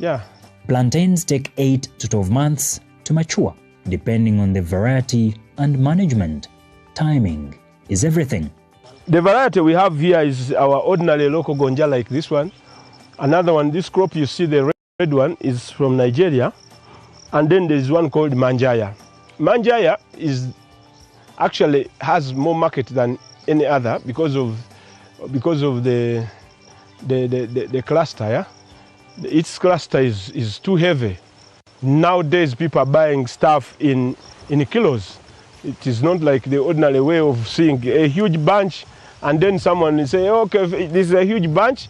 Yeah. Plantains take 8 to 12 months to mature, depending on the variety and management. Timing is everything. The variety we have here is our ordinary local gonja like this one. Another one, this crop you see, the red one, is from Nigeria. And then there's one called Manjaya. Manjaya actually has more market than any other because of the cluster. Yeah? Its cluster is too heavy. Nowadays people are buying stuff in kilos. It is not like the ordinary way of seeing a huge bunch and then someone will say, okay, this is a huge bunch,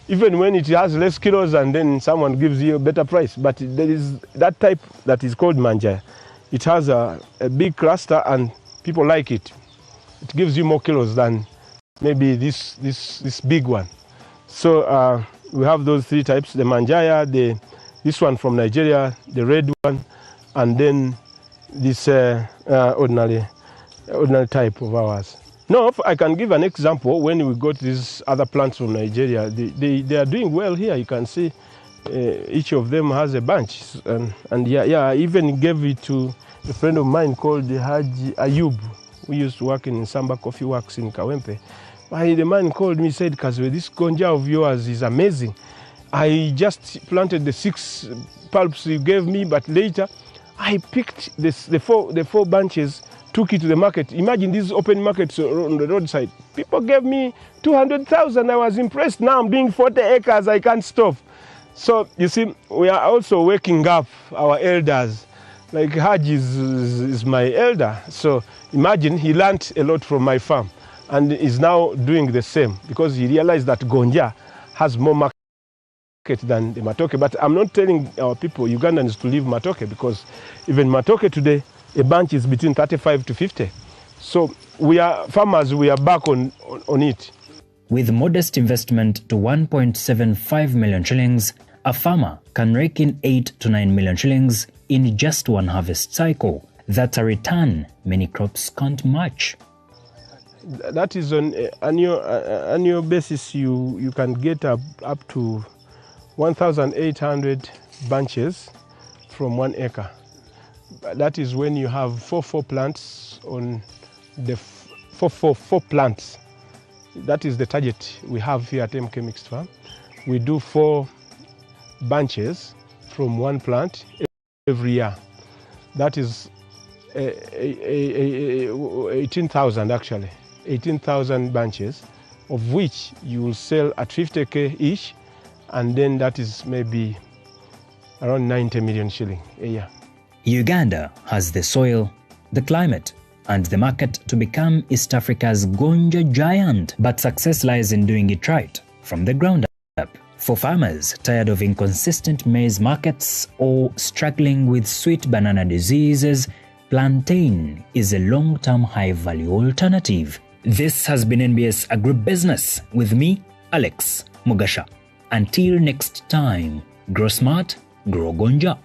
even when it has less kilos, and then someone gives you a better price. But there is that type that is called Manjaya. It has a big cluster and people like it. It gives you more kilos than maybe this big one. So we have those 3 types: the Manjaya, this one from Nigeria, the red one, and then this ordinary type of ours. No, I can give an example. When we got these other plants from Nigeria, they are doing well here. You can see each of them has a bunch, and yeah, I even gave it to a friend of mine called Haji Ayub, who used to work in Samba Coffee Works in Kawempe. The man called me, said, Kazwe, this gonja of yours is amazing. I just planted the 6 pulps you gave me, but later I picked the 4 bunches, took it to the market. Imagine these open markets on the roadside. People gave me 200,000. I was impressed. Now I'm doing 40 acres. I can't stop. So you see, we are also waking up our elders. Like Haji is my elder. So imagine he learned a lot from my farm and is now doing the same because he realized that gonja has more market than the matoke. But I'm not telling our people, Ugandans, to leave matoke, because even matoke today, a bunch is between 35 to 50. So we are farmers, we are back on it. With modest investment to 1.75 million shillings, a farmer can rake in 8 to 9 million shillings in just one harvest cycle. That's a return many crops can't match. That is on annual basis. You can get up to 1,800 bunches from 1 acre. That is when you have 4 plants on the 4 plants. That is the target we have here at MK Mixed Farm. We do 4 bunches from 1 plant every year. That is 18,000 actually, 18,000 bunches, of which you will sell at 50k each, and then that is maybe around 90 million shilling a year. Uganda has the soil, the climate, and the market to become East Africa's gonja giant, but success lies in doing it right from the ground up. For farmers tired of inconsistent maize markets or struggling with sweet banana diseases, plantain is a long-term high-value alternative. This has been NBS Agribusiness with me, Alex Mugasha. Until next time, grow smart, grow gonja.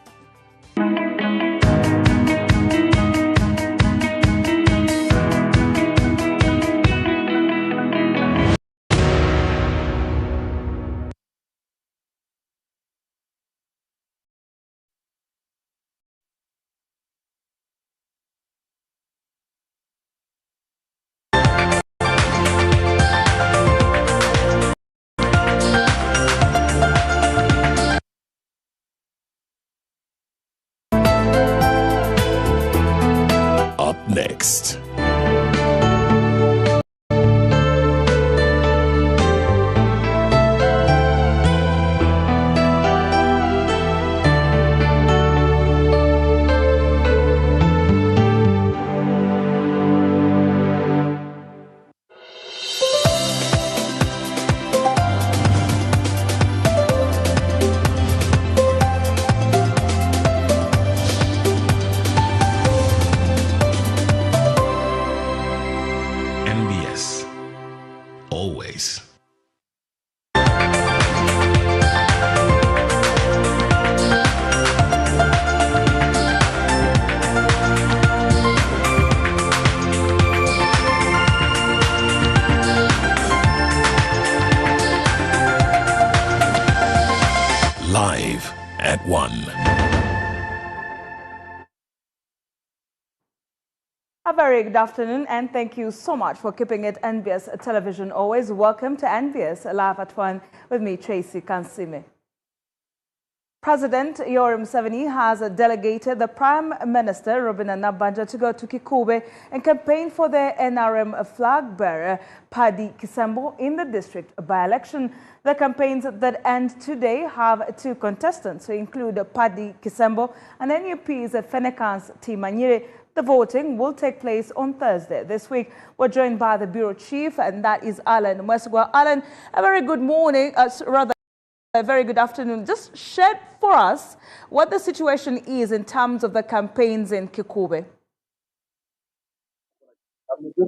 Next. at 1. A very good afternoon, and thank you so much for keeping it NBS Television. Always welcome to NBS Live at 1 with me, Tracy Kansime. President Yoweri Museveni has delegated the Prime Minister Robin Nabanja to go to Kikube and campaign for the NRM flag bearer Paddy Kisembo in the district by-election. The campaigns that end today have two contestants, who include Paddy Kisembo and NUP's Fenekans Timanyire. The voting will take place on Thursday. This week, we're joined by the Bureau Chief, and that is Alan Mwesugwa. Alan, a very good morning, a very good afternoon. Just share for us what the situation is in terms of the campaigns in Kikube.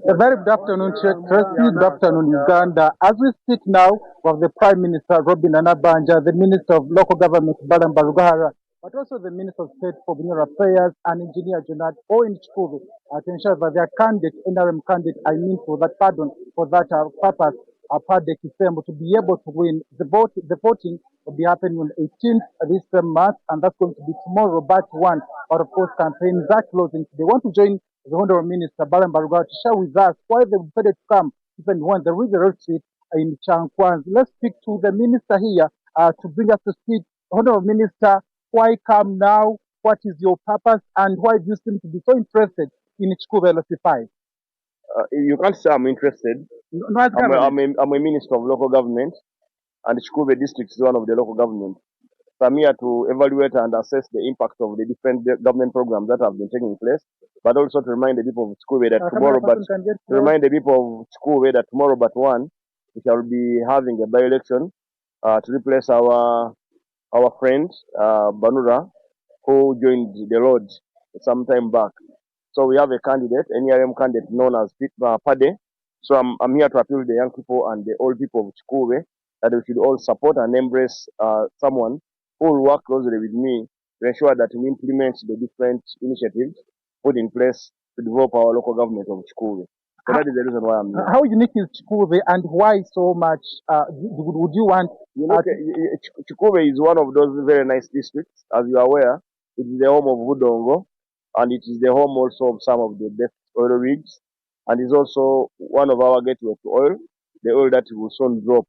A very good afternoon, Tracy. Good afternoon, Uganda. As we speak now, we have the Prime Minister, Robin Nabanja, the Minister of Local Government, Balam Barugahara, but also the Minister of State for Communal Affairs and Engineer Jonat in Kikube to ensure that their candidate, NRM candidate, for that purpose, Paddy Kisembo, to be able to win. The voting will be happening on 18th this month, and that's going to be tomorrow, batch 1. But of course, campaigns are closing. They want to join the Honorable Minister Balam Barugahara to share with us why they decided to come even when there is a road street in Chankwanzi. Let's speak to the Minister here to bring us to speak. Honorable Minister, why come now? What is your purpose, and why do you seem to be so interested in Kikube LC5? You can't say I'm interested. No, I'm a minister of local government, and Kikube district is one of the local government. So I'm here to evaluate and assess the impact of the different government programs that have been taking place, but also to remind the people of Kikube that tomorrow, but 1, we shall be having a by-election to replace our friend Banura, who joined the road some time back. So we have a candidate, an NRM candidate known as Paddy. So I'm here to appeal to the young people and the old people of Kikube that we should all support and embrace someone who will work closely with me to ensure that we implement the different initiatives put in place to develop our local government of Kikube. So that is the reason why I'm here. How unique is Kikube, and why so much would you want? Kikube is one of those very nice districts. As you are aware, it is the home of Budongo, and it is the home also of some of the best oil rigs, and is also one of our gateway to oil, the oil that will soon drop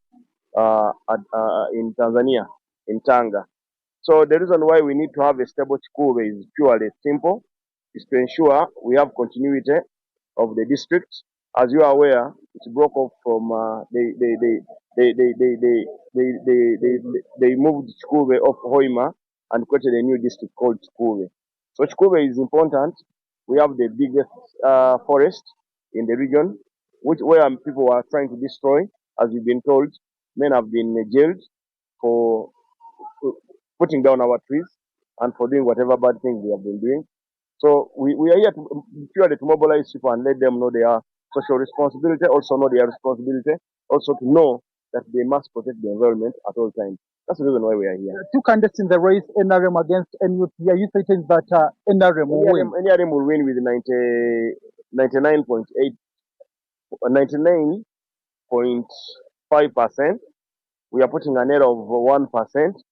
in Tanzania, in Tanga. So the reason why we need to have a stable Kikube is purely simple, is to ensure we have continuity of the district. As you are aware, it's broke off from they moved Kikube off Hoima and created a new district called Kikube. So Kikube is important. We have the biggest forest in the region, where people are trying to destroy. As we've been told, men have been jailed for putting down our trees and for doing whatever bad things we have been doing. So we are here purely to mobilize people and let them know their social responsibility, also know their responsibility, also to know that they must protect the environment at all times. That's the reason why we are here. Two candidates in the race, NRM against NUP. Are you certain that NRM will win? NRM will win with 99.5%. We are putting an error of 1%.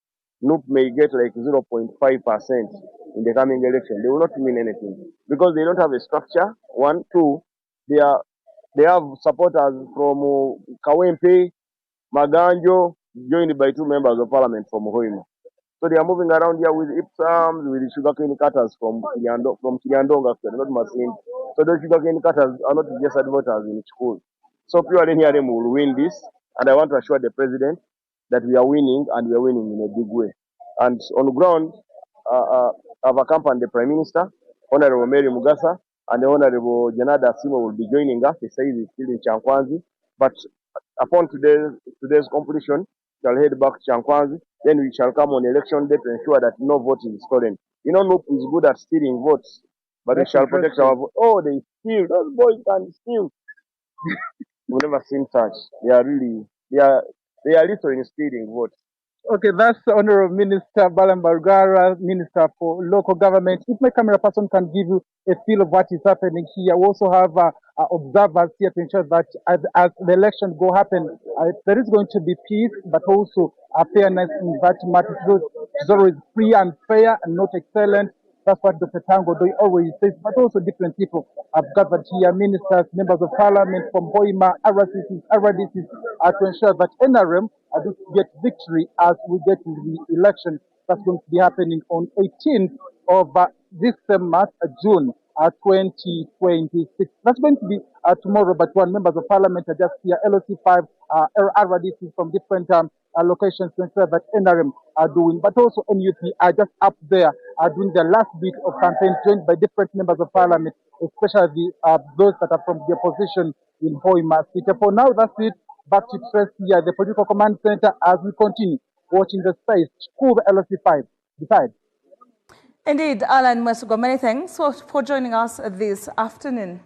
NUP may get like 0.5% in the coming election. They will not win anything because they don't have a structure. 1, 2, they have supporters from Kawempe, Maganjo, joined by 2 members of parliament from Hoima. So they are moving around here with Ipsams, with sugarcane cutters from Kiliandong, actually, not Masin. So those sugarcane cutters are not just voters in school. So purely NRM will win this, and I want to assure the president that we are winning, and we are winning in a big way. And on the ground, I've accompanied the Prime Minister, Honorable Mary Mugasa, and the Honorable Janada Simo will be joining us. He says he's still in Chankwanzi, but upon today's completion, we shall head back to Chankwanzi. Then we shall come on election day to ensure that no vote is stolen. You know, NUP is good at stealing votes, but we shall protect our vote. Oh, they steal. Those boys can steal. We've never seen such. They are little in stealing votes. Okay, that's Honorable Minister Balambargara, Minister for Local Government. If my camera person can give you a feel of what is happening here, we also have observers here to ensure that as the election go happen, there is going to be peace, but also fairness in that matter. It's always free and fair and not excellent. That's what Dr. Tango Doi always says, but also different people have gathered here, ministers, members of parliament from Hoima, RDCs, to ensure that NRM do get victory as we get to the election that's going to be happening on 18th of this month, June 2026. That's going to be tomorrow, but one members of parliament are just here, LOC5, RDCs from different locations to ensure that NRM are doing, but also NUP are just up there doing the last bit of campaign joined by different members of parliament, especially those that are from the opposition in Hoima City. For now, that's it. Back to Trace here, the Political Command Center, as we continue watching the space. School LC5. Decide. Indeed, Alan Masugo, many thanks for joining us this afternoon.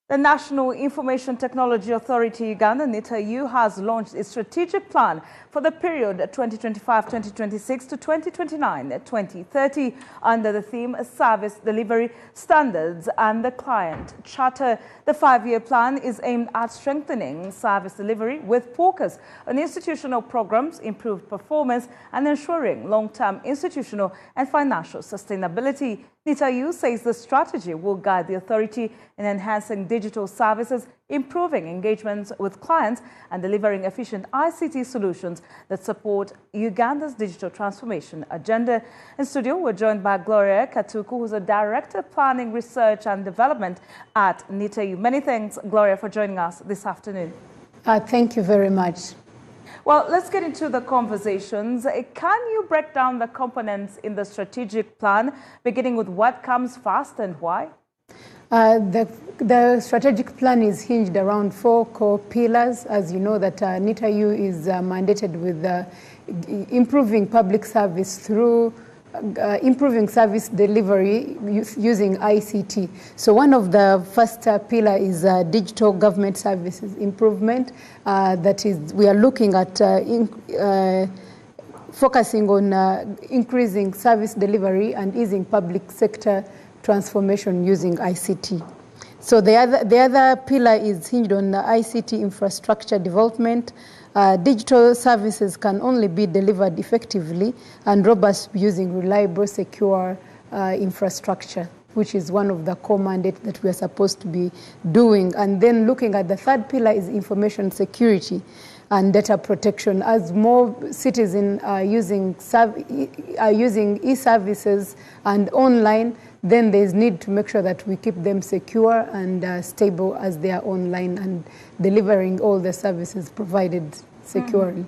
The National Information Technology Authority Uganda, NITAU, has launched its strategic plan for the period 2025-2026 to 2029-2030 under the theme Service Delivery Standards and the Client Charter. The five-year plan is aimed at strengthening service delivery with focus on institutional programs, improved performance, and ensuring long-term institutional and financial sustainability. NITAU says the strategy will guide the authority in enhancing digital services, improving engagements with clients, and delivering efficient ICT solutions that support Uganda's digital transformation agenda. In studio, we're joined by Gloria Katuku, who's a Director of Planning, Research and Development at NITAU. Many thanks, Gloria, for joining us this afternoon. Thank you very much. Well, let's get into the conversations. Can you break down the components in the strategic plan, beginning with what comes first and why? The strategic plan is hinged around four core pillars. As you know, that NITAU is mandated with improving public service through improving service delivery using ICT. So one of the first pillar is digital government services improvement. That is, we are looking at focusing on increasing service delivery and easing public sector transformation using ICT. So the other pillar is hinged on ICT infrastructure development. Digital services can only be delivered effectively and robust using reliable, secure infrastructure, which is one of the core mandates that we are supposed to be doing. And then looking at the third pillar is information security and data protection. As more citizens are using e-services and online, then there's need to make sure that we keep them secure and stable as they are online and delivering all the services provided securely.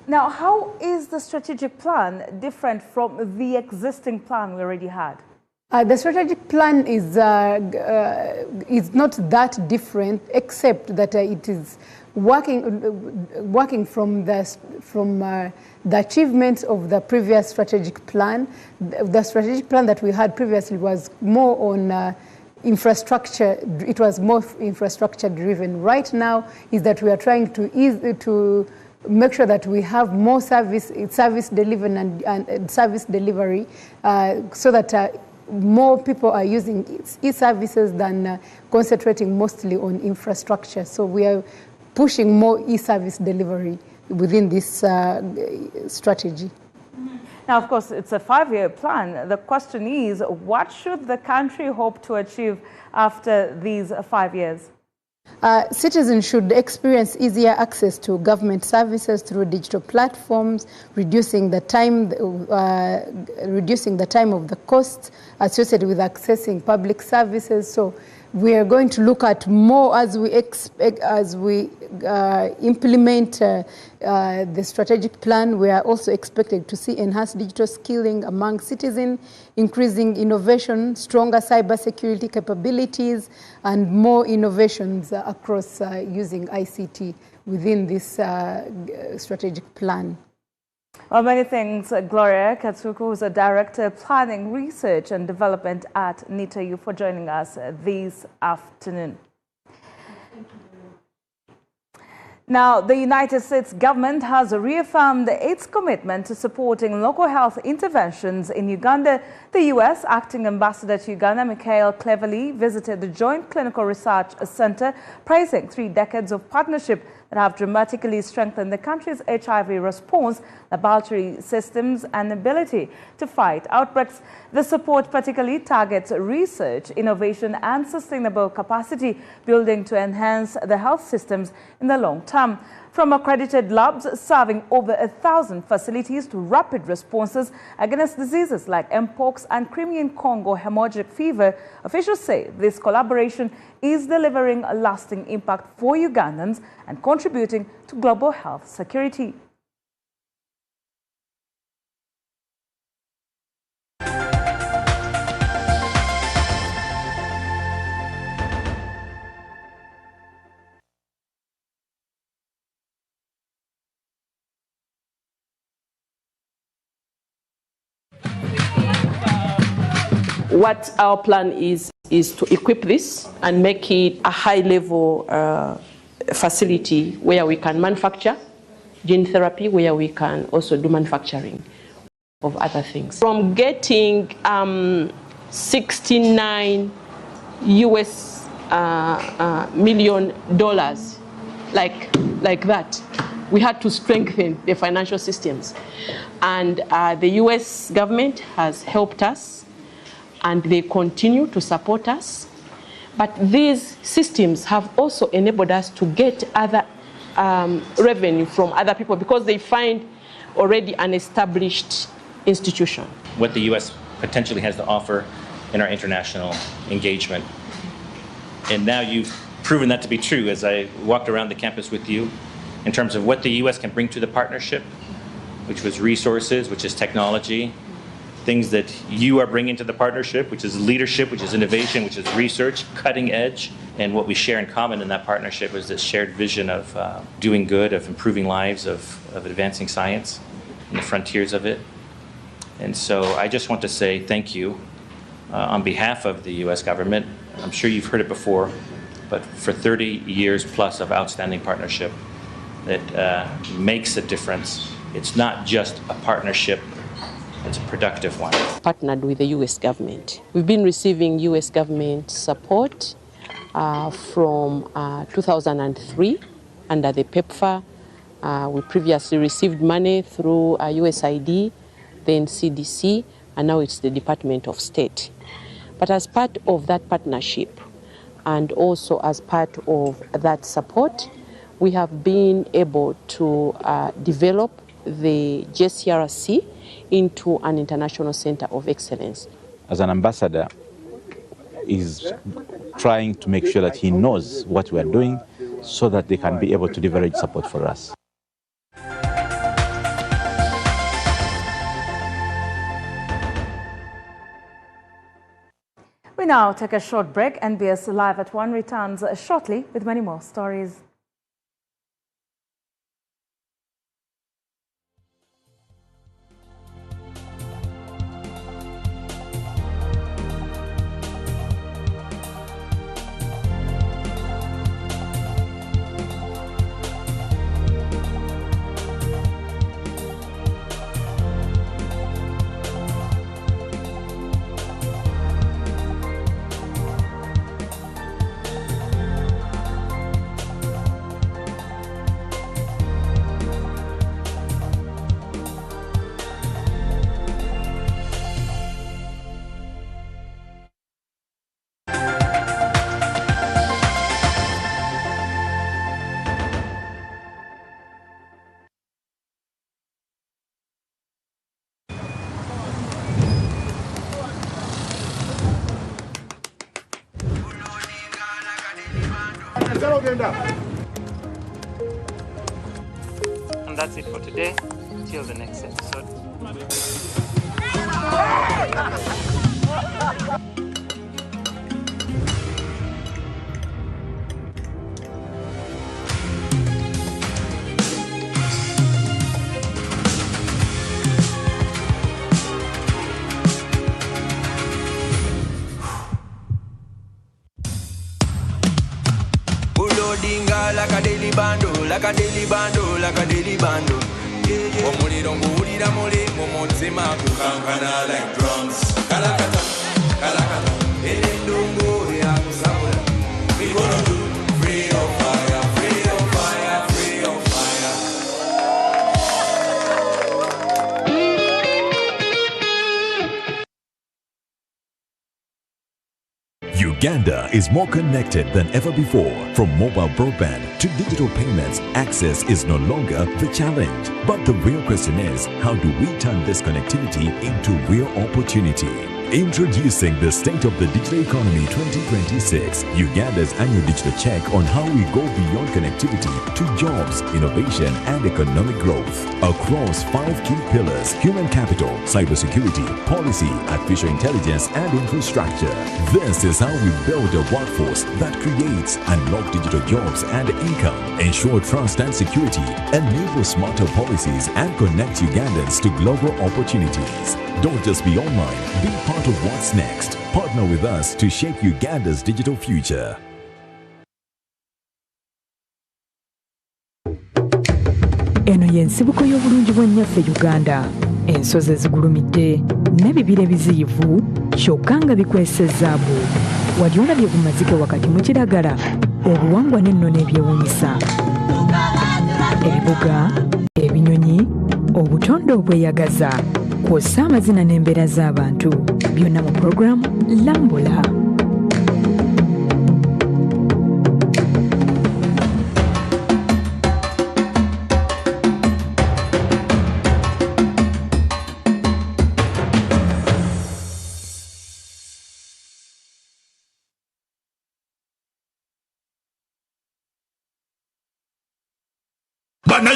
Now, how is the strategic plan different from the existing plan we already had? The strategic plan is not that different, except that it is working from the achievements of the previous strategic plan. The strategic plan that we had previously was more on infrastructure. It was more infrastructure driven. Right now is that we are trying to make sure that we have more service delivery and service delivery, so that more people are using e-services than concentrating mostly on infrastructure. So we are pushing more e-service delivery within this strategy. Now, of course, it's a five-year plan. The question is, what should the country hope to achieve after these 5 years? Citizens should experience easier access to government services through digital platforms, reducing the time of the costs associated with accessing public services. So we are going to look at more as we implement the strategic plan. We are also expected to see enhanced digital skilling among citizens, increasing innovation, stronger cybersecurity capabilities, and more innovations across using ICT within this strategic plan. Well, many thanks, Gloria Katsuku, who's a Director of Planning, Research and Development at NITAU, for joining us this afternoon. Now, the United States government has reaffirmed its commitment to supporting local health interventions in Uganda. The U.S. Acting Ambassador to Uganda, Michael Cleverly, visited the Joint Clinical Research Center, praising 3 decades of partnership that have dramatically strengthened the country's HIV response, laboratory systems, and ability to fight outbreaks. The support particularly targets research, innovation, and sustainable capacity building to enhance the health systems in the long term. From accredited labs serving over 1,000 facilities to rapid responses against diseases like Mpox and Crimean Congo hemorrhagic fever, officials say this collaboration is delivering a lasting impact for Ugandans and contributing to global health security. What our plan is to equip this and make it a high-level facility where we can manufacture gene therapy, where we can also do manufacturing of other things. From getting $69 million like that, we had to strengthen the financial systems. And the US government has helped us, and they continue to support us. But these systems have also enabled us to get other revenue from other people because they find already an established institution. What the U.S. potentially has to offer in our international engagement. And now you've proven that to be true as I walked around the campus with you in terms of what the U.S. can bring to the partnership, which was resources, which is technology, things that you are bringing to the partnership, which is leadership, which is innovation, which is research, cutting edge. And what we share in common in that partnership is this shared vision of doing good, of improving lives, of advancing science and the frontiers of it. And so I just want to say thank you on behalf of the U.S. government. I'm sure you've heard it before, but for 30 years plus of outstanding partnership that makes a difference. It's not just a partnership, it's a productive one. Partnered with the U.S. government. We've been receiving U.S. government support from 2003 under the PEPFAR. We previously received money through USAID, then CDC, and now it's the Department of State. But as part of that partnership and also as part of that support, we have been able to develop the JCRC into an international center of excellence. As an ambassador, is trying to make sure that he knows what we are doing so that they can be able to leverage support for us. We now take a short break. NBS Live at 1 returns shortly with many more stories. And that's it for today. Till the next episode. Dinga like a daily bando. like a daily bando, like a daily bando. Omuliro nguwulira muli mu mutima gukankana like drums. Kalakata, kalakata, endungu ya kusabula. We gonna do free on fire, free on fire, free on fire. Uganda is more connected than ever before. From mobile broadband to digital payments, access is no longer the challenge. But the real question is, how do we turn this connectivity into real opportunity? Introducing the State of the Digital Economy 2026, Uganda's annual digital check on how we go beyond connectivity to jobs, innovation, and economic growth. Across 5 key pillars: human capital, cybersecurity, policy, artificial intelligence, and infrastructure. This is how we build a workforce that creates, unlock digital jobs and income, ensure trust and security, enable smarter policies, and connect Ugandans to global opportunities. Don't just be online, be part of what's next. Partner with us to shape Uganda's digital future. Eno y'ensibuko y'obulungi bw'ennyaffe Uganda. Ensozi ezigulumidde n'ebibira ebiziyivu kyokka nga bikwesezaabu. Wali olabye bumazike wakati mu kiragala, obuwangwa n'ennono ebyewuunyisa. Ebibuga, ebinyonyi, obutonde obweyagaza, kw'ossa amazina n'embeera z'abantu, byonna mu puroguramu Lambula.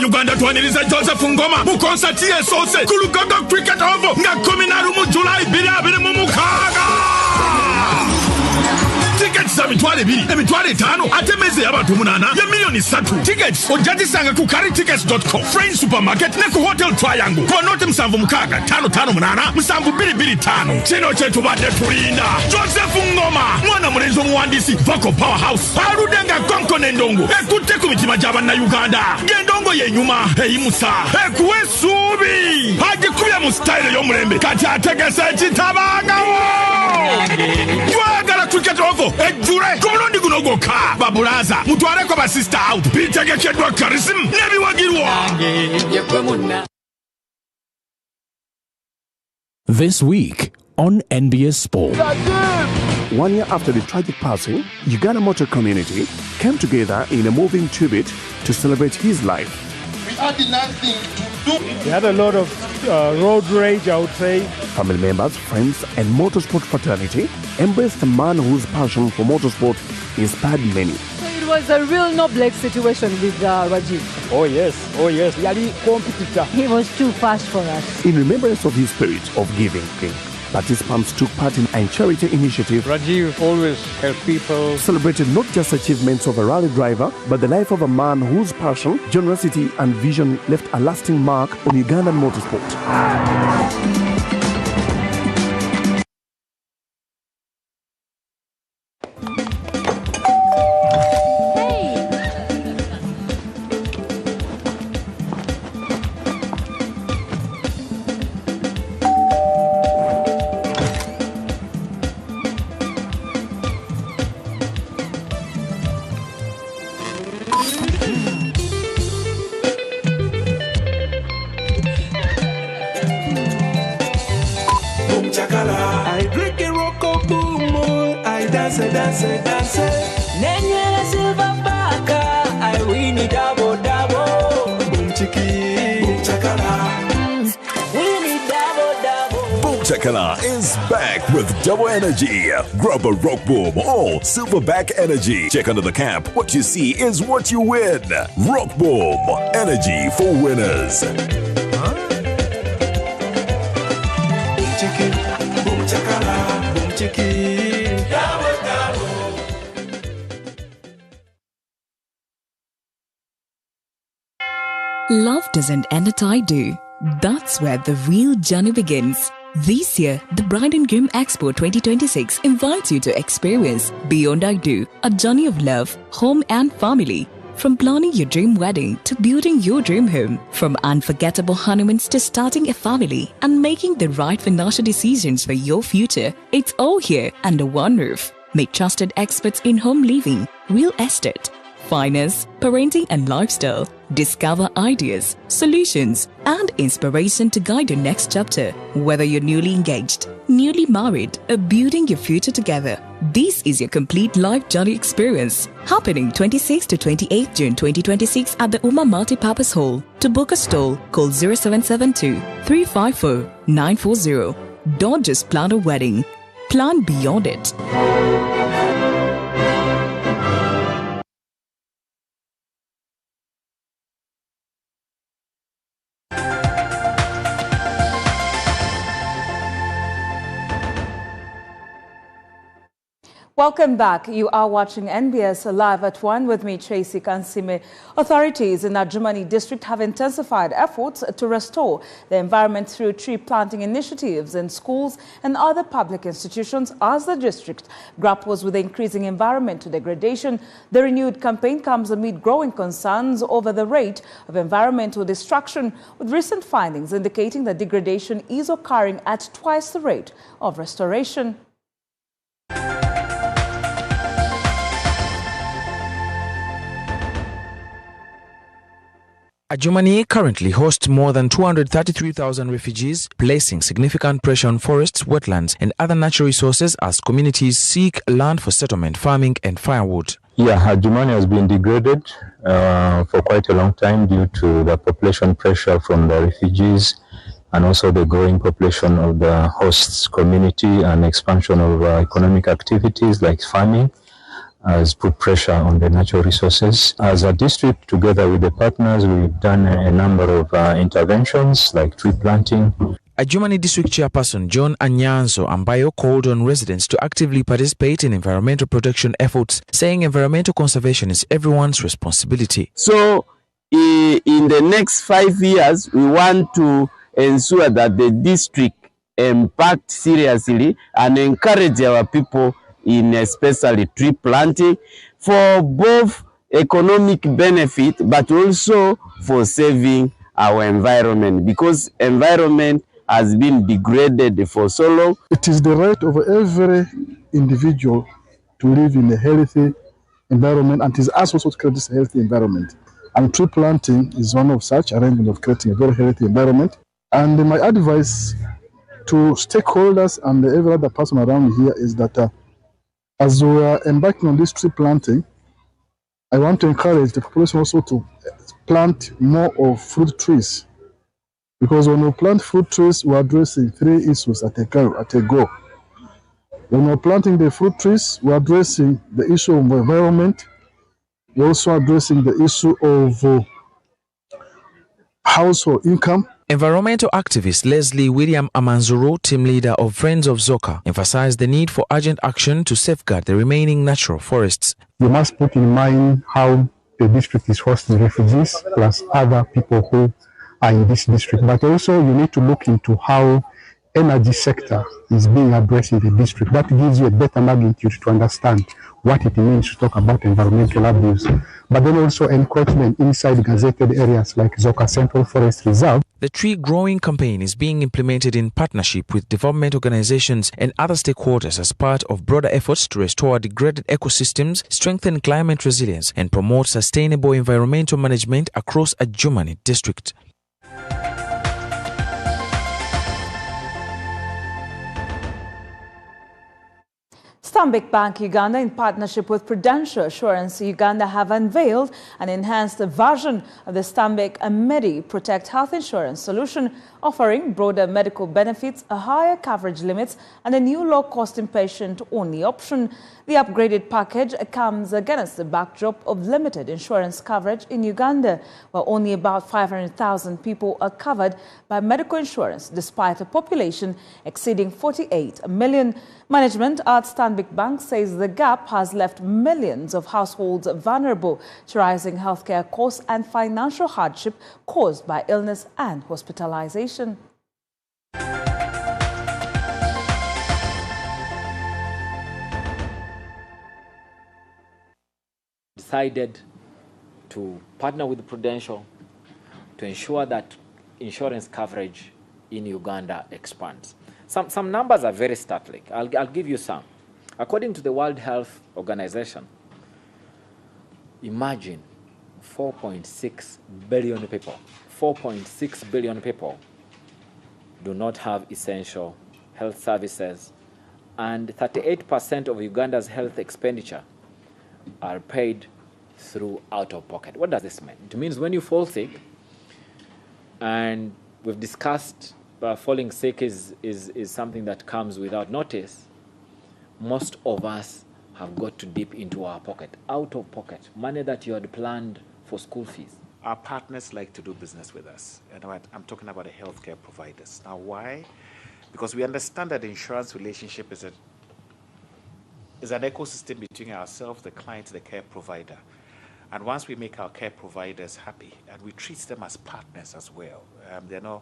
Uganda twaniriza Joseph Ngoma mu concert y'esose ku Lugogo Cricket Oval nga 11 July 2026. Tickets za mitwale 2, emitwale 5, ate meze y'abantu 8 ya milioni 3. Tickets ojazisanga ku carrytickets.com, Friends Supermarket ne ku Hotel Triangle. Kwa note 765558 7225. Kino kye tubadde tulinda. Joseph Ngoma, mwana mulenzi omuwandiisi, vocal powerhouse. Aludenga konko n'endongo. Ekutte ku mitima gy'abanna Uganda. Gendongo yenyuma, eyimusa, ekuwe essuubi. Agikubye mu style y'omulembe. Kati ategese ekitabangawo. Twagala cricket oval ejjule ku mulundi guno gwokka. Babulaza mutwaleko ba sister out. Bitegekeddwa charism n'ebiwagirwa. This week on NBS Sport. 1 year after the tragic passing, Uganda Motor community came together in a moving tribute to celebrate his life. We had nothing to do. We had a lot of road rage, I would say. Family members, friends, and motorsport fraternity embraced a man whose passion for motorsport inspired many. It was a real no-black situation with Rajiv. Oh yes. Yali competitor. He was too fast for us. In remembrance of his spirit of giving, participants took part in a charity initiative. Rajiv always helped people. Celebrated not just achievements of a rally driver, but the life of a man whose passion, generosity, and vision left a lasting mark on Ugandan motorsport. I drink a rock of boom, I dance. Nenye silver baka, I win it double. Boom chiki, boom chakala. Win it double. Boom Chakala is back with double energy. Grab a rock boom or silverback energy. Check under the cap. What you see is what you win. Rock boom, energy for winners. Love doesn't end at I do. That's where the real journey begins. This year, the Bride and Groom Expo 2026 invites you to experience Beyond I Do, a journey of love, home and family. From planning your dream wedding to building your dream home, from unforgettable honeymoons to starting a family and making the right financial decisions for your future, it's all here under one roof. Meet trusted experts in home living, real estate, finance, parenting and lifestyle. Discover ideas, solutions, and inspiration to guide your next chapter. Whether you're newly engaged, newly married, or building your future together, this is your complete life journey experience. Happening 26 to 28 June 2026 at the Uma Multipurpose Hall. To book a stall, call 0772 354 940. Don't just plan a wedding, plan beyond it. Welcome back. You are watching NBS Live at 1 with me, Tracy Kansime. Authorities in Adjumani district have intensified efforts to restore the environment through tree planting initiatives in schools and other public institutions as the district grapples with the increasing environmental degradation. The renewed campaign comes amid growing concerns over the rate of environmental destruction, with recent findings indicating that degradation is occurring at twice the rate of restoration. Adjumani currently hosts more than 233,000 refugees, placing significant pressure on forests, wetlands, and other natural resources as communities seek land for settlement, farming, and firewood. Yeah, Adjumani has been degraded for quite a long time due to the population pressure from the refugees and also the growing population of the hosts community and expansion of economic activities like farming has put pressure on the natural resources. As a district, together with the partners, we've done a number of interventions like tree planting. Adjumani District Chairperson John Anyanzo Ambayo called on residents to actively participate in environmental protection efforts, saying environmental conservation is everyone's responsibility. So, in the next 5 years, we want to ensure that the district impact seriously and encourage our people in especially tree planting for both economic benefit but also for saving our environment, because environment has been degraded for so long. It is the right of every individual to live in a healthy environment, and it is us also to create this healthy environment. And tree planting is one of such arrangement of creating a very healthy environment. And my advice to stakeholders and every other person around here is that as we are embarking on this tree planting, I want to encourage the population also to plant more of fruit trees. Because when we plant fruit trees, we're addressing 3 issues at a go. When we're planting the fruit trees, we're addressing the issue of environment. We're also addressing the issue of household income. Environmental activist Leslie William Amanzuru, team leader of Friends of Zoka, emphasized the need for urgent action to safeguard the remaining natural forests. You must put in mind how the district is hosting refugees plus other people who are in this district. But also you need to look into how energy sector is being addressed in the district. That gives you a better magnitude to understand what it means to talk about environmental abuse. But then also encroachment inside gazetted areas like Zoka Central Forest Reserve. The tree growing campaign is being implemented in partnership with development organizations and other stakeholders as part of broader efforts to restore degraded ecosystems, strengthen climate resilience, and promote sustainable environmental management across Adjumani district. Stanbic Bank Uganda, in partnership with Prudential Assurance Uganda, have unveiled an enhanced version of the Stanbic Medi Protect Health Insurance solution, offering broader medical benefits, a higher coverage limits, and a new low-cost inpatient-only option. The upgraded package comes against the backdrop of limited insurance coverage in Uganda, where only about 500,000 people are covered by medical insurance, despite a population exceeding 48 million. Management at Stanbic Bank says the gap has left millions of households vulnerable to rising healthcare costs and financial hardship caused by illness and hospitalization. Decided to partner with Prudential to ensure that insurance coverage in Uganda expands. Some numbers are very startling. I'll give you some. According to the World Health Organization, imagine 4.6 billion people, 4.6 billion people do not have essential health services, and 38% of Uganda's health expenditure are paid through out-of-pocket. What does this mean? It means when you fall sick, and we've discussed falling sick is something that comes without notice, most of us have got to dip into our pocket, out-of-pocket, money that you had planned for school fees. Our partners like to do business with us. And I'm talking about the healthcare providers. Now, why? Because we understand that the insurance relationship is an ecosystem between ourselves, the client, the care provider. And once we make our care providers happy, and we treat them as partners as well, they're not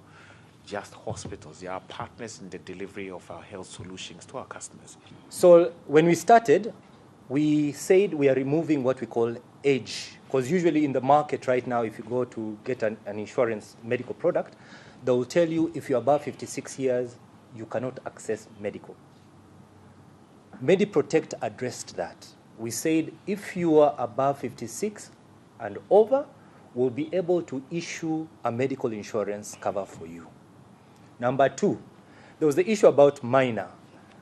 just hospitals, they are partners in the delivery of our health solutions to our customers. So when we started, we said we are removing what we call age. Because usually in the market right now, if you go to get an insurance medical product, they will tell you if you're above 56 years, you cannot access medical. MediProtect addressed that. We said if you are above 56 and over, we'll be able to issue a medical insurance cover for you. Number two, there was the issue about minor.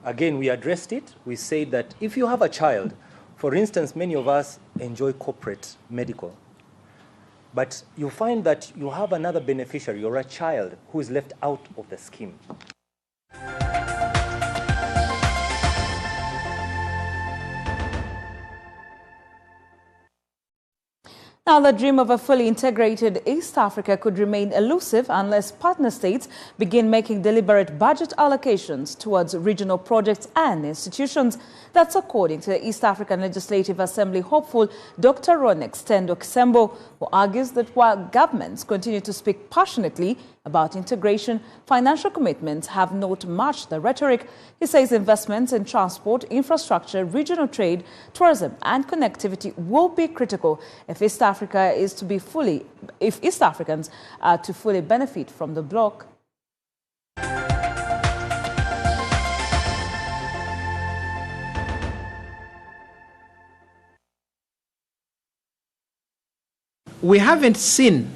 Again, we addressed it. We said that if you have a child, for instance, many of us enjoy corporate medical, but you find that you have another beneficiary or a child who is left out of the scheme. Now, the dream of a fully integrated East Africa could remain elusive unless partner states begin making deliberate budget allocations towards regional projects and institutions. That's according to the East African Legislative Assembly hopeful Dr. Ronex Tendo Kisembo, who argues that while governments continue to speak passionately about integration, financial commitments have not matched the rhetoric. He says investments in transport, infrastructure, regional trade, tourism and connectivity will be critical if East Africans are to fully benefit from the bloc. We haven't seen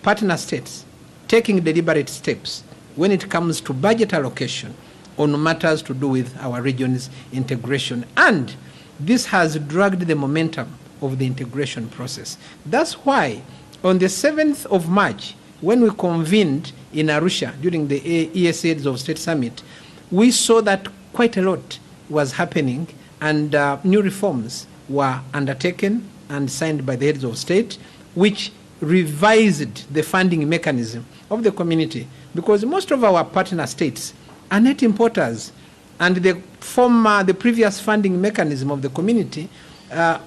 partner states taking deliberate steps when it comes to budget allocation on matters to do with our region's integration. And this has dragged the momentum of the integration process. That's why on the 7th of March, when we convened in Arusha during the ESA Heads of State Summit, we saw that quite a lot was happening and new reforms were undertaken and signed by the heads of state, which revised the funding mechanism of the community, because most of our partner states are net importers, and the previous funding mechanism of the community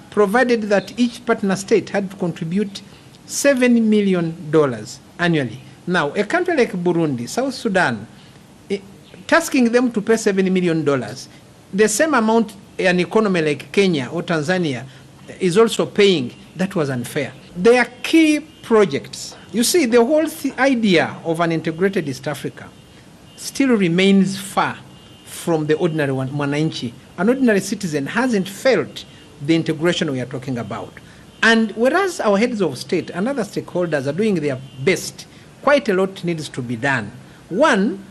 provided that each partner state had to contribute $7 million annually. Now, a country like Burundi, South Sudan, tasking them to pay $7 million, the same amount an economy like Kenya or Tanzania is also paying, that was unfair. They are key projects. You see, the whole idea of an integrated East Africa still remains far from the ordinary Mwananchi. An ordinary citizen hasn't felt the integration we are talking about. And whereas our heads of state and other stakeholders are doing their best, quite a lot needs to be done. One,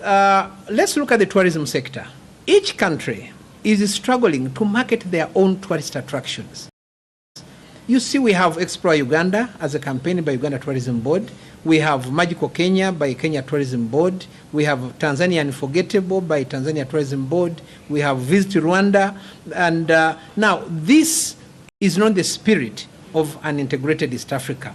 let's look at the tourism sector. Each country is struggling to market their own tourist attractions. You see, we have Explore Uganda as a campaign by Uganda Tourism Board. We have Magical Kenya by Kenya Tourism Board. We have Tanzania Unforgettable by Tanzania Tourism Board. We have Visit Rwanda. And now, this is not the spirit of an integrated East Africa.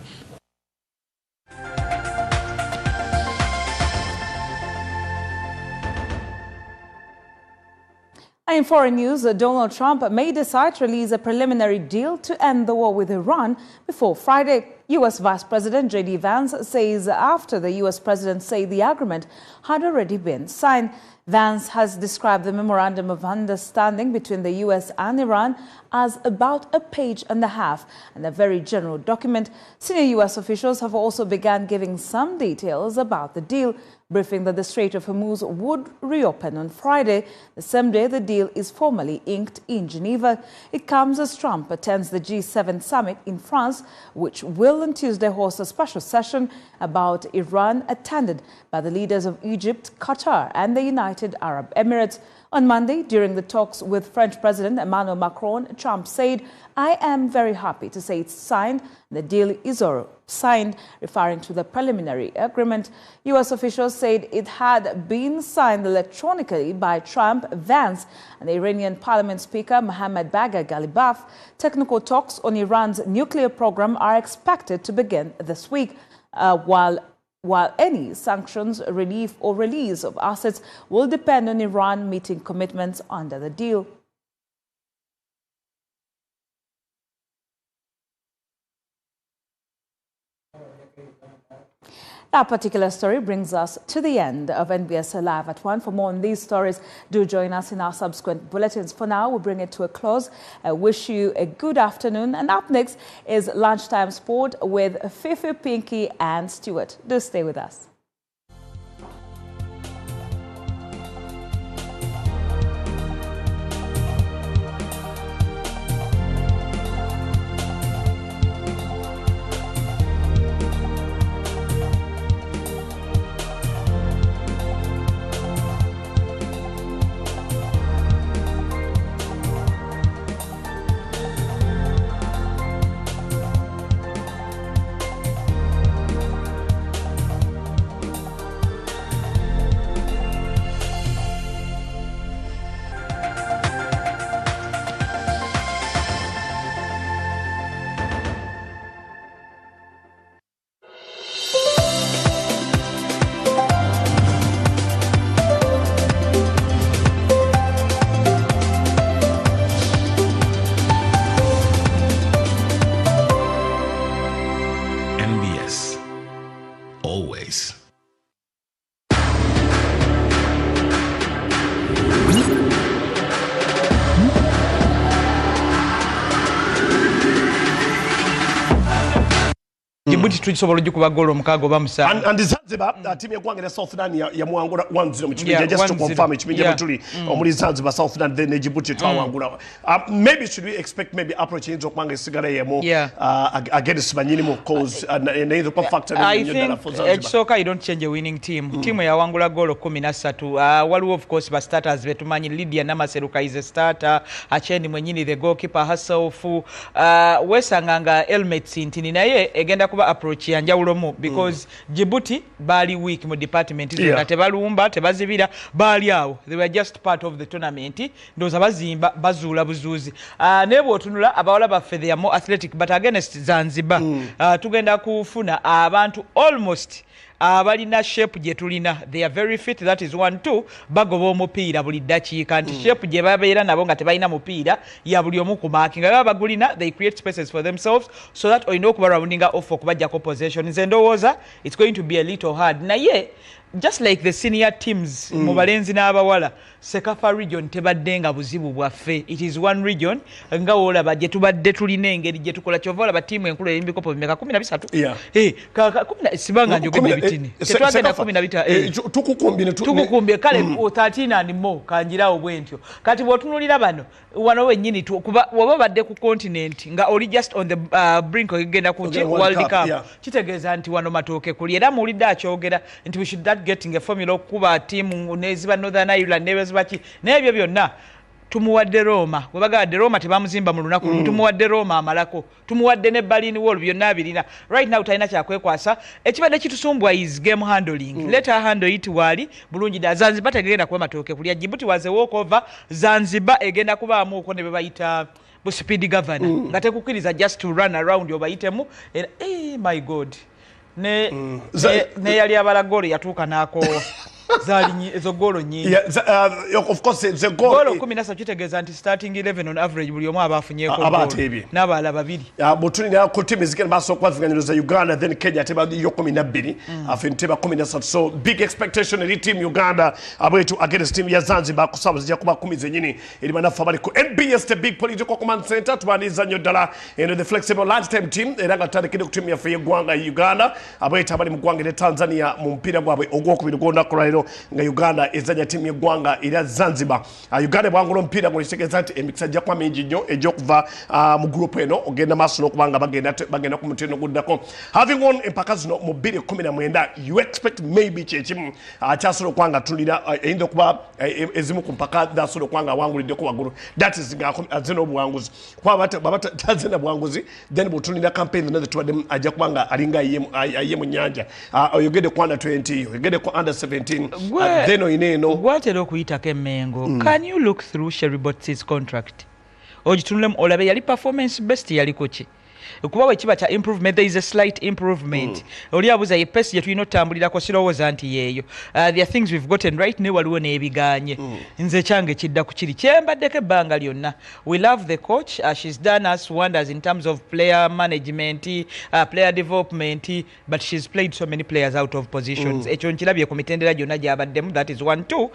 In foreign news, Donald Trump may decide to release a preliminary deal to end the war with Iran before Friday. U.S. Vice President J.D. Vance says after the U.S. President said the agreement had already been signed. Vance has described the Memorandum of Understanding between the U.S. and Iran as about a page and a half and a very general document. Senior U.S. officials have also begun giving some details about the deal, briefing that the Strait of Hormuz would reopen on Friday, the same day the deal is formally inked in Geneva. It comes as Trump attends the G7 summit in France, which will on Tuesday host a special session about Iran, attended by the leaders of Egypt, Qatar, and the United Arab Emirates. On Monday, during the talks with French President Emmanuel Macron, Trump said, "I am very happy to say it's signed. The deal is signed," referring to the preliminary agreement. U.S. officials said it had been signed electronically by Trump, Vance, and the Iranian Parliament Speaker Mohammad Bagher Ghalibaf. Technical talks on Iran's nuclear program are expected to begin this week, while any sanctions, relief or release of assets will depend on Iran meeting commitments under the deal. That particular story brings us to the end of NBS Live at 1. For more on these stories, do join us in our subsequent bulletins. For now, we'll bring it to a close. I wish you a good afternoon. And up next is Lunchtime Sport with Fifi, Pinky and Stuart. Do stay with us. NBS. Always. Djibouti tulisobola okuba golo mukago bamusa and Zanzibar team yakwangira South Sudan ya muangula 1-0 mu kibinja just to confirm kibinja batuli omuli Zanzibar South Sudan then Djibouti twawangula maybe should we expect maybe approach into kwanga sigara yemo against banyini mu cause neither per factor I think soccer you don't change a winning team team yawangula golo 13 waliwo of course ba starters betumanyi Lydia Namaseruka is a starter Acheni mwenyini the goalkeeper herself wesanganga helmets ntini naye egenda kuba approach ya njawulomu because Djibouti bali weak mu department zona tebalumba tebazibira bali awo they were just part of the tournament ndoza bazimba bazula buzuzi nebo otunula abawala baffe they are more athletic but against Zanzibar tugenda kufuna abantu almost abalina shape je tulina they are very fit that is 1-2 bagoba omupiira buli dakiika nti shape je babeera nabo nga tebalina mupiira ya buli omu ku marking nga bagulina they create spaces for themselves so that oyina okuba roundinga off okubajjako possession nze ndowooza it's going to be a little hard naye just like the senior teams mu balenzi n'abawala Sekafa region tebaddenga buzibu bwaffe it is one region nga olaba je tubadde tulina engeri je tukola kyovola ba team enkulu erimbikopo bimeka 13 sibanga njogedde bitini tetwagenda 13 tukukumbye kale 13 and more kanjirawo bwentyo kati bwotunulira bano wano wennyini kuba waba badde ku continent nga oli just on the brink ogenda ku World Cup kitegeeza nti wano matooke kuli era muulidde akyogera nti we should that getting a formula okuba team neziba Northern Ireland nebezibaki nebyo byonna tumuwadde Roma webagadde Roma tebamuzimba mu lunaku tumuwadde Roma amalako tumuwadde ne Berlin Wall byonna abirina right now talina kyakwekwasa ekibadde kitusumbwa is game handling let her handle it wali bulungi da Zanzibar tegenda kuba matooke kulya Djibouti was a walk over Zanzibar egenda kubaamu okwo ne bebayita bu speed governor nga tekukiriza just to run around yobayitemu my god ne yali abalagolo yatuuka nako zali ezo golo nyingi. Yeah, of course it's a goal. Golo 13 kitegeeza nti starting 11 on average buli omu abafunyeeko golo. Abateebye. N'abala babiri. Butulira ku timu zigenda maaso kwavuganyiriza Uganda then Kenya teba yo 12 afen teba 13 so big expectation eri team Uganda abwetu against team ya Zanzibar kusaba zijja kuba 10 zenyini eri banafa bali ku NBS the big political command center tubaniza nnyo ddala eno the flexible large time team era nga tutandikire ku timu yaffe y'eggwanga Uganda abwetu abali mu ggwanga ne Tanzania mu mpira gwabwe ogwokubiri gw'olunaku lwaleero nga Uganda ezanya timu y'eggwanga era Zanzibar Uganda bwangula omupiira guno kitegeeza nti emikisa gya kwa mingi nnyo egy'okuva mu group eno ogenda maaso n'okubanga bagenda ku mutendo guddako having won empaka zino mu 2019 you expect maybe kyekimu kyasobola okwanga tulira eyinza okuba ezimu ku mpaka zasobola okwanga awanguliddeko waggulu that is azina obuwanguzi kuba tazina buwanguzi then bwotulira campaign zonna zetubaddemu ajja kubanga alinga aye mu nnyanja oyogedde ku under 20 oyogedde ku under 17 then oyina eno gwatera okuyitako emmengo can you look through Sheribot's contract ogitunulemu olabe yali performance best yaliko ki kuba bwe kiba kya improvement there is a slight improvement oli abuza ye pace yetulina otambulirako sirowooza nti yeeyo there are things we've gotten right ne waliwo n'ebiganye nze kyange kidda ku kiri kyembaddeko ebbanga lyonna we love the coach she's done us wonders in terms of player management player development but she's played so many players out of positions ekyo nkirabye ku mitendera gyonna gyabaddemu that is 1-2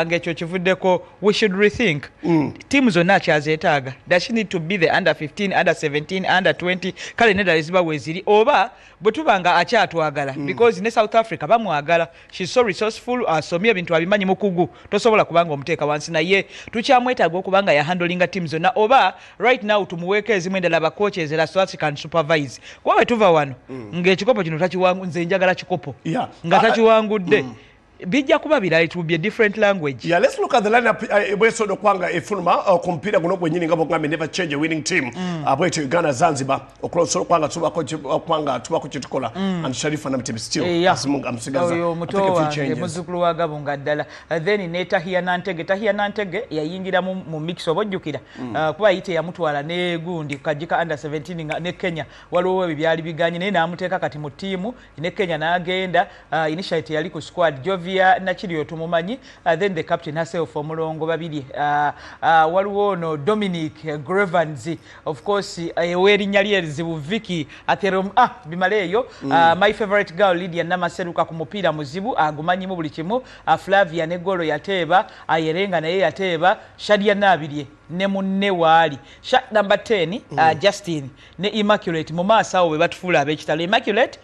ng'ekyo kivuddeko we should rethink tiimu zonna akyazeetaaga does she need to be the under 15 under 17 under 20 kale nedala eziba weziri oba bwe tubanga akyatwagala because ne South Africa bamwagala she's so resourceful asomye ebintu abimanyi mukugu tosobola kubanga omuteeka wansi naye tukyamwetaaga okubanga ya handlinga team zonna oba right now tumuweeko ezimu endala ba coaches era so can supervise kuba bwe tuva wano ng'ekikopo kino takiwangu nze njagala kikopo nga takiwangudde bijja kuba birala it will be a different language. Yeah, let's look at the lineup. Bwesodo kwanga efuluma kumpira guno gwenyini ngabo ngambe never change a winning team. Abweto Uganda Zanzibar okoloso kwanga tubako kitukola and Sharifa na mtibi still asimunga amsigaza. Oyo mutowa muzukulu wa gabo ngaddala. Then Neta Tahia Nantege yayingira mu mix obojjukira. Kuba yite yamutwala ne gundi kajika under 17 ne Kenya waliwo ebyali biganye ne namuteeka kati mu timu ne Kenya n'agenda initiate yali ku squad Jovi Nachiri tumumanyi then the captain herself omulongo babiri waliwo no Dominic Grevans of course ewerinnya lyezibu Vicky Aterom bimaleyo my favorite girl Lydia Namaseruka ku mupiira muzibu agumanyi mu buli kimu Flavia ne golo yateeba ayerenga naye yateeba Shadia Nabirye ne munne waali shot number 10 Justin ne Immaculate mu maaso awo bwe batufuula ab'ekitalo Immaculate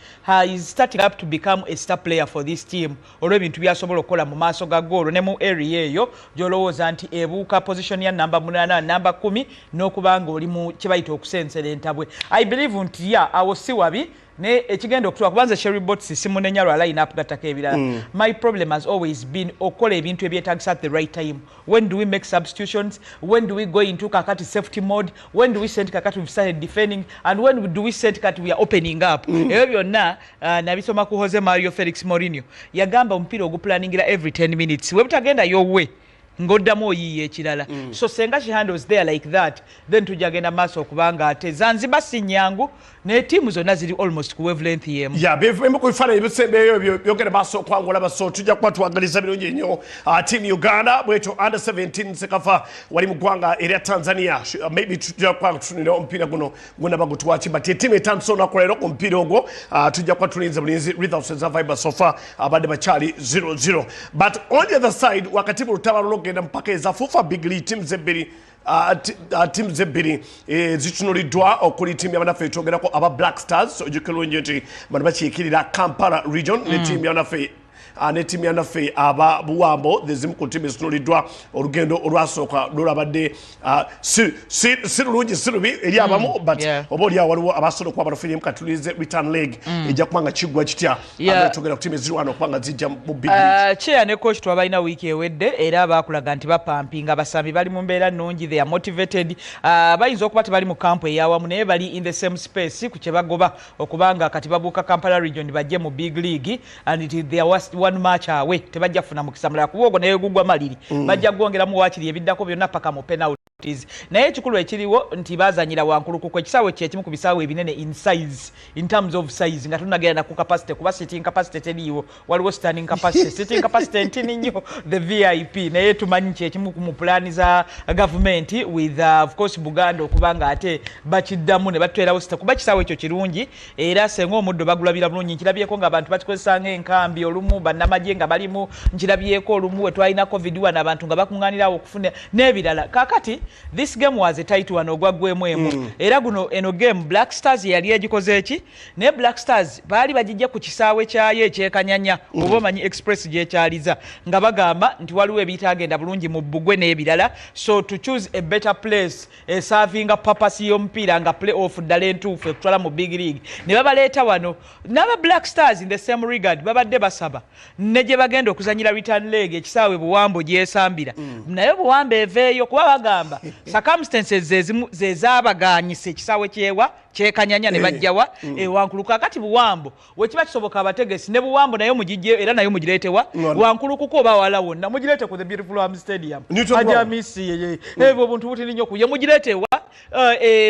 is starting up to become a star player for this team olw'ebintu byasobola okukola mu maaso ga goolo ne mu area eyo gy'olowooza nti ebuuka position ya namba 8 namba 10 n'okubanga oli mu kye bayita okusensera entabwe I believe nti awo si wabi ne ekigenda okutwa kubanza Sheribot's simunenya lwa line up gataka ebirala my problem has always been okola ebintu ebyetagisa at the right time when do we make substitutions when do we go into kakati safety mode when do we send kakati we've started defending and when do we send kakati we are opening up ebyo byonna nabisoma ku Jose Mario Felix Mourinho yagamba omupiira oguplanningira every 10 minutes webutagenda yowe ngoddamu oyiye ekirala so senga she handles there like that then tujagenda maaso okubanga ate Zanzibar si nyangu ne tiimu zonna ziri almost ku wavelength yemu bivemu ku bifaananyi ebisembeeyo byogera maaso okwangula baso tujja kuba twagaliza birungi nnyo team Uganda bweto under 17 sekafa wali mu ggwanga erya Tanzania maybe tujja kuba tutunira omupiira guno gwonna bagutwaki but etiimu etandise olunaku leero ku mupiira ogwo tujja kuba tulinze bulinzi results eza Viber so far abadde bakyali 0-0 but on the other side wakati mu lutalo genda mpaka eza fufa big league teams ebbiri teams ebbiri zitunuliddwa okuli team y'abanafe twogerako aba Black Stars ojjukira nnyo nti bano bakiikirira Kampala region ne team y'abanafe ne team y'abanafe aba Buwambo zezimu ku team ezitunuliddwa olugendo olwasooka lwabadde si lulungi si lubi eri abamu but oba oli awo waliwo abasobola okuba banafunyemu katulize return leg ejja kubanga kiggwa kitya twogera ku team ezirwana okubanga zijja mu big Chair ne coach twabalina wiiki ewedde era bakulaga nti bapampinga abasambi bali mu mbeera nnungi they are motivated bayinza okuba tebali mu kampu eyawamu naye bali in the same space ku kye bagoba okubanga kati babuuka Kampala region bajje mu big league and it is their one match away tebajja kufuna mukisa mulala kuba ogwo naye gugwa maliri bajja gwongeramu waakiri ebiddako byonna paka mu penalty naye ekikulu ekiriwo nti bazanyira wankuluku ku ekisaawe kyekimu ku bisaawe ebinene in size, in terms of size, nga tunagenda ku capacity kuba sitting capacity teriiwo, waliwo standing capacity. Sitting capacity ntini nnyo the VIP, naye tumanyi kyekimu mu pulaani za government with of course Buganda okuba nga ate bakiddamu ne batwerawo sita kuba kisaawe ekyo kirungi era senga omuddo bagulabira bulungi. Nkirabyeko ng'abantu bakikozesa ng'enkambi olumu bannamagye nga balimu, nkirabyeko olumu we twalina COVID-1 abantu nga bakuŋŋaanirawo okufuna n'ebirala. Kaakati this game was a tight one ogwaggwemu emu. Era guno eno game Black Stars yali egikoze eki ne Black Stars baali bagijja ku kisaawe kyayo ekyekanyanya oba omanyi express gyekyaliza nga bagamba nti waliwo ebitagenda bulungi mu Bugwe n'ebirala, so to choose a better place serving purpose y'omupiira nga play off ddala entuufu ekutwala mu big league ne babaleeta wano n'aba Black Stars in the same regard babadde basaba ne gye bagenda okuzanyira return leg ekisaawe Buwambo gyesambira naye Buwambo eveeyo kuba bagamba circumstances zezaabaganyisa ekisaawe kyewa kyekanyanya ne bajjawa wankuluku. Akati Buwambo wekiba kisoboka abategesi ne Buwambo nayo mugijje era nayo mugireetewa wankuluku ko bawala wonna mugireete ku the beautiful Am Stadium ajamisi ebyo buntu butini nnyo kuye mugireetewa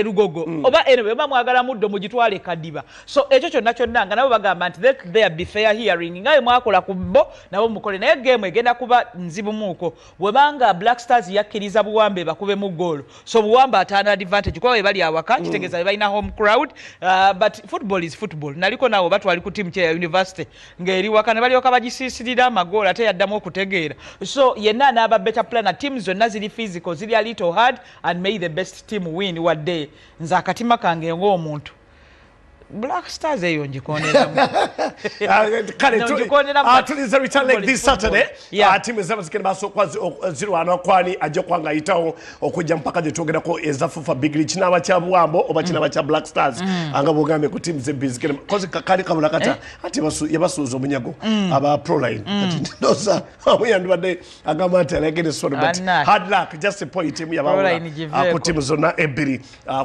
Rugogo oba eno baba mwagala muddo mugitwale Kadiba. So ekyo kyonna kyonna nga nabo bagamba nti let there be fair hearing ngaye mwakola ku bo nabo mukole naye game egenda kuba nzibu muko bwebanga Black Stars yakkiriza Buwambe bakube mu goal, so Buwambe atana advantage kwa bali awaka kitegeza balina home crowd but football is football. Naliko nawo batu wali ku team ya university ngeri wakane bali okabajisisirira amagola ate yaddamu okutegeera, so yenna n'aba better planner teams zonna ziri physical ziri a little hard and may the best team win what day. Nze akatima kange ng'omuntu Black Stars eyo njikoneramu tuliza return leg this Saturday. Team ezaba zikene basokwa 0 kwani ajja kwanga itawo okujja mpaka je twogerako ezafufa big reach n'aba kya Buwambo oba kinaba kya Black Stars anga bogambe ku team ze bizikene kozi kakali kabula kata ati yabasuuza omunyago aba pro line ati ndoza amuyandu bade agamba ati alagene sort but hard luck just a point team yaba ku team zona ebiri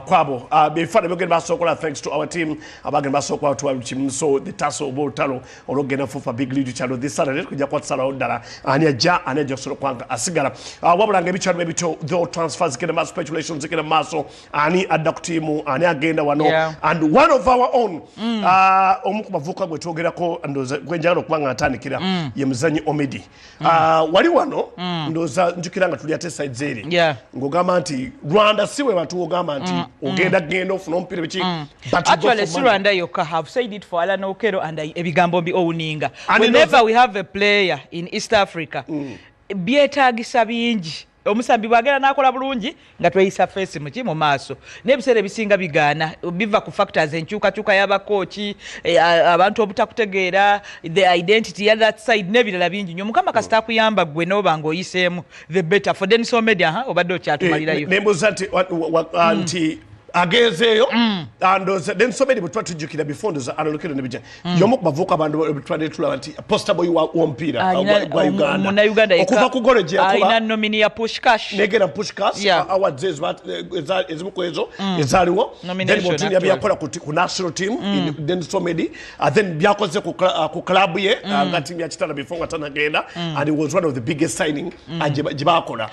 kwabo before begene basokola thanks to our team abagenda basokwa watu chimu. So the tasso botalo ologenda fufa big league chalo this Saturday kujja kwatsala odala ani ajja solo kwanga asigala wabulanga ebichalo ebito the transfers kena mass speculations kena maso ani adda team ani agenda wano and one of our own omuku bavuka gwe twogerako ndoza gwenjalo kwanga atandikira ye muzanyi Omedi wali wano ndoza njukiranga tuli ate side zeri ngogamba nti Rwanda siwe batu ogamba nti ogenda ofuna ompire bichi but actually Rwanda yoka have said it for Alan Okero and ebigambo bi owninga whenever we have a player in East Africa byetagisa bingi omusambi bwagera nakola bulungi nga tweyisa face mu maaso n'ebiseera ebisinga bigaana biva ku factors enkyukakyuka y'abakochi abantu obutakutegeera the identity ya that side n'ebirala bingi nnyo mukama kasita akuyamba gwe n'oba ng'oyiseemu the better for Dennis Omedia obadde okyatumalirayo nembuza nti agezeyo and then so many butwa tujukira before ndoza analokero nebija yomo kubavuka abantu butwade tula anti poster boy wa Mpira wa Uganda okuva ku goreje akuba ina nomini ya Pushkash negera Pushkash awards ezimukwezo ezaliwo then botini yabyakora ku national team then so many then byakoze ku club ye nga team ya kitana before watana genda and it was one of the biggest signing ajibakola.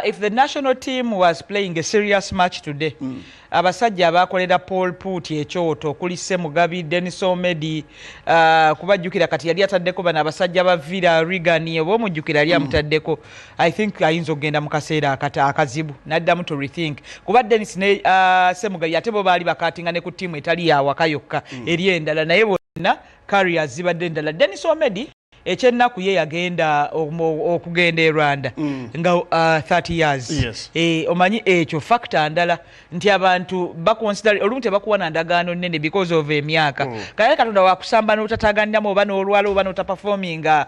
If the national team was playing a serious match today abasajja abakolera Paul Put ekyoto kulise Mugabi Dennis Omedi kubajjukira kati yali ataddeko bana abasajja ba Villa Regan obo mujjukira yali amutaddeko I think ayinza okugenda mu kaseera akazibu naddamu to rethink kuba Dennis ne Semugabi ate bo baali bakatinga ne ku timu etali ya wakayokka eri endala naye bonna carriers zibadde endala. Dennis Omedi ekyennaku ye yagenda okugenda e Rwanda nga 30 years omanyi ekyo factor ndala nti abantu bakonsider olumu tebakuwa ndagaano nene because of emyaka kale katonda wakusamba n'otataganiramu oba n'olwala oba n'otaperforminga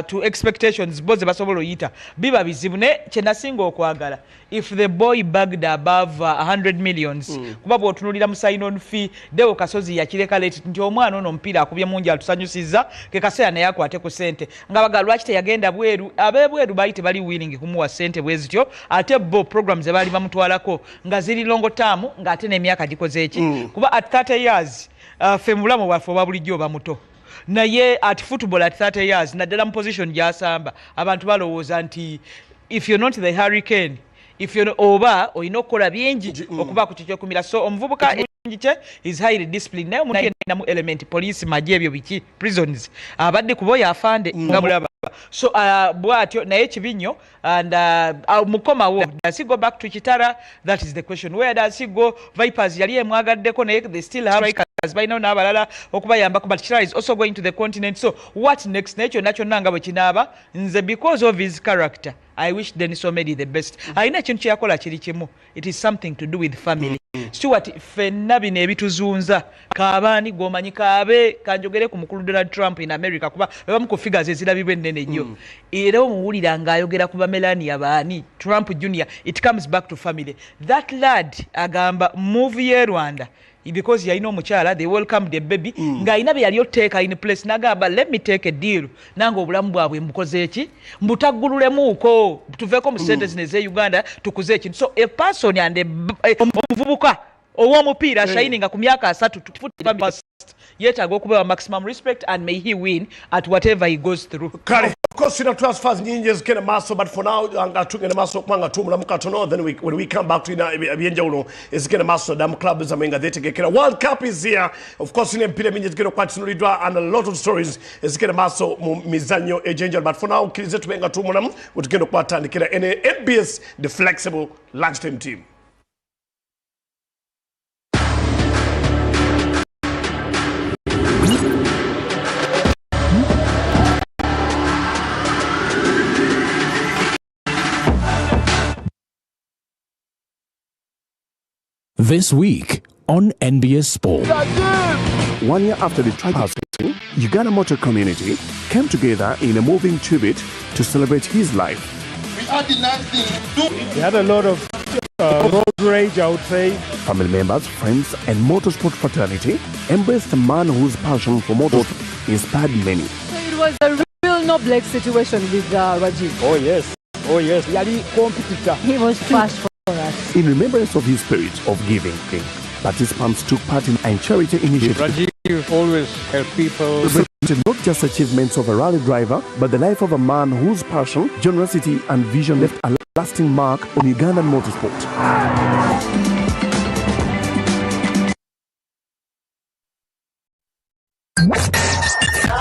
to expectations boze basobola oyita biba bizibu ne kyenasinga okwagala if the boy bagged above 100 millions kuba bw'otunulira mu sign-on fee Deo Kasozi yakireka leti nti omwana ono omupiira akubye mungi atusanyusiza ke kaseera naye akwate ku sente nga baga lwaki teyagenda bweru abebweru baali tebali willing kumuwa sente bwezityo ate bo programs ebali bamutwalako nga ziri longo term nga ate n'emyaka gikoze eki kuba at 30 years fe mulamu bwaffe oba bulijjo oba muto naye at football at 30 years naddala mu position gyasamba abantu balowooza nti if you're not the hurricane if you oba olina okukola bingi okuba ku kikyokumira so omuvubuka ekye is highly disciplined naye omuntu yenna mu element police magye ebyo biki prisons abadde kubo yafande nga mulaba so bwatyo naye kibinyo and mukomawo does he go back to Kitara? That is the question. Where does he go? Vipers yali emwagaddeko naye they still have strikers balina n'abalala okubayambako, but Kitara is also going to the continent. So what next? Naye kyonna kyonna nga bwe kinaaba nze because of his character I wish Dennis Omedi the best. Alina kintu kyakola kiri kimu. It is something to do with family. Stuart fenna bino ebituzunza kaabani gomanyi kaabe kanjogere ku mukulu Donald Trump in America kuba bamu ku figures ezirabibwe nnene nnyo era omuwulira ng'ayogera kuba Melania baani Trump Jr. It comes back to family. That lad agamba move ye Rwanda because yalina omukyala they welcomed the baby ng'alina bye yali oteeka in place nagamba let me take a deal nange obulamu bwabwe mbukoze eki mbutaggululemuuko tuveeko mu sente zino ez'e Uganda tukuze ekintu so a person and omuvubuka ow'omupiira shining ku myaka 3 yetaaga okubewa maximum respect and may he win at whatever he goes through. Kale, of course, transfers nyingi ezigenda maaso, but for now tugenda maaso kubanga tumulamu katono, then when we come back to ebyenjawulo ezigenda maaso damu clubs amenga zetegekera. World Cup is here. Of course, mpira mingi ezigenda kwatunuliddwa and a lot of stories ezigenda maaso mu mizannyo egyenjawulo, but for now kirize tubenga tumulamu tugenda kwatandikira NBS the flexible lunchtime team. This week on NBS Sport. 1 year after the tragic passing, Uganda Motor community came together in a moving tribute to celebrate his life. We had nothing to do. We had a lot of road rage, I would say. Family members, friends, and motorsport fraternity embraced a man whose passion for motorsport inspired many. So it was a real no-black situation with Rajiv. Oh yes, Yali competitor. He was fast for us. In remembrance of his spirit of giving, participants took part in charity initiatives. Rajiv always helped people. Not just achievements of a rally driver, but the life of a man whose passion, generosity, and vision left a lasting mark on Ugandan motorsport.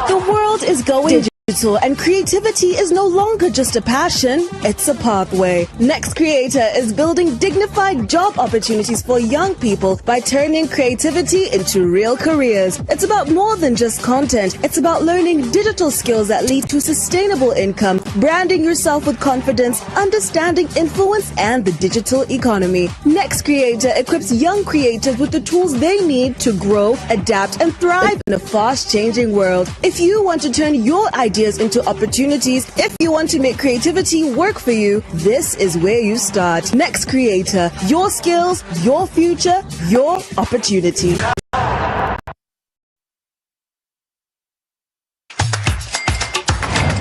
The world is going digital, and creativity is no longer just a passion, it's a pathway. Next Creator is building dignified job opportunities for young people by turning creativity into real careers. It's about more than just content. It's about learning digital skills that lead to sustainable income, branding yourself with confidence, understanding influence and the digital economy. Next Creator equips young creators with the tools they need to grow, adapt, and thrive in a fast-changing world. If you want to turn your ideas into opportunities, if you want to make creativity work for you, this is where you start. Next Creator, your skills, your future, your opportunity.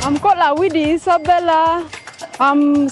I'm called Awidi Isabella. I'm